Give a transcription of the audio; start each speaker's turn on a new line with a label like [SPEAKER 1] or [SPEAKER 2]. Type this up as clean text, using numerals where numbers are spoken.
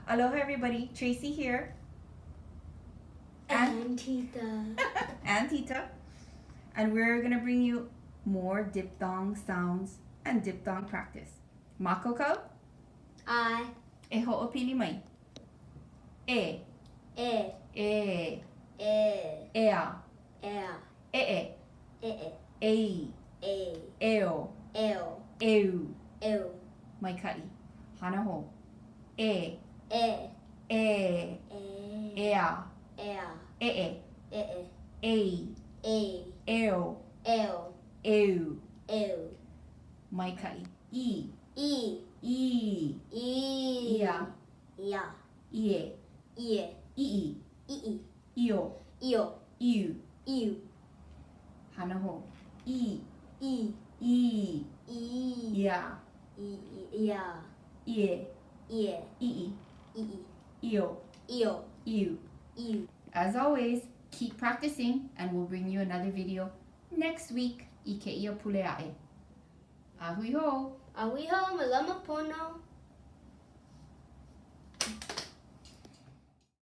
[SPEAKER 1] Aloha everybody, Tracy here.
[SPEAKER 2] And Tita.
[SPEAKER 1] And Tita. And we're gonna bring you more diphthong sounds and diphthong practice. Makoko,
[SPEAKER 2] I.
[SPEAKER 1] e ho'opili mai. E,
[SPEAKER 2] E.
[SPEAKER 1] e,
[SPEAKER 2] E.
[SPEAKER 1] ea,
[SPEAKER 2] Ea.
[SPEAKER 1] e,
[SPEAKER 2] E.
[SPEAKER 1] ei,
[SPEAKER 2] E.
[SPEAKER 1] eo,
[SPEAKER 2] Eo.
[SPEAKER 1] eu,
[SPEAKER 2] Eu.
[SPEAKER 1] maika'i. Hana ho. E,
[SPEAKER 2] E.
[SPEAKER 1] e,
[SPEAKER 2] E.
[SPEAKER 1] ea,
[SPEAKER 2] Ea.
[SPEAKER 1] e,
[SPEAKER 2] E.
[SPEAKER 1] ei,
[SPEAKER 2] E.
[SPEAKER 1] eo,
[SPEAKER 2] Eu.
[SPEAKER 1] eu,
[SPEAKER 2] Eu.
[SPEAKER 1] maika'i. I,
[SPEAKER 2] I.
[SPEAKER 1] I,
[SPEAKER 2] I.
[SPEAKER 1] ia,
[SPEAKER 2] Ia.
[SPEAKER 1] ie,
[SPEAKER 2] Ie.
[SPEAKER 1] i,
[SPEAKER 2] I.
[SPEAKER 1] io,
[SPEAKER 2] Io.
[SPEAKER 1] iu.
[SPEAKER 2] Iu.
[SPEAKER 1] Hana ho. I,
[SPEAKER 2] I.
[SPEAKER 1] I,
[SPEAKER 2] I.
[SPEAKER 1] ia,
[SPEAKER 2] Ia.
[SPEAKER 1] ie,
[SPEAKER 2] Ie.
[SPEAKER 1] i,
[SPEAKER 2] I.
[SPEAKER 1] io,
[SPEAKER 2] Io.
[SPEAKER 1] iu.
[SPEAKER 2] Iu.
[SPEAKER 1] As always, keep practicing and we'll bring you another video next week. I ke ia puleae. Ahui ho!
[SPEAKER 2] Awi ho, malama pono.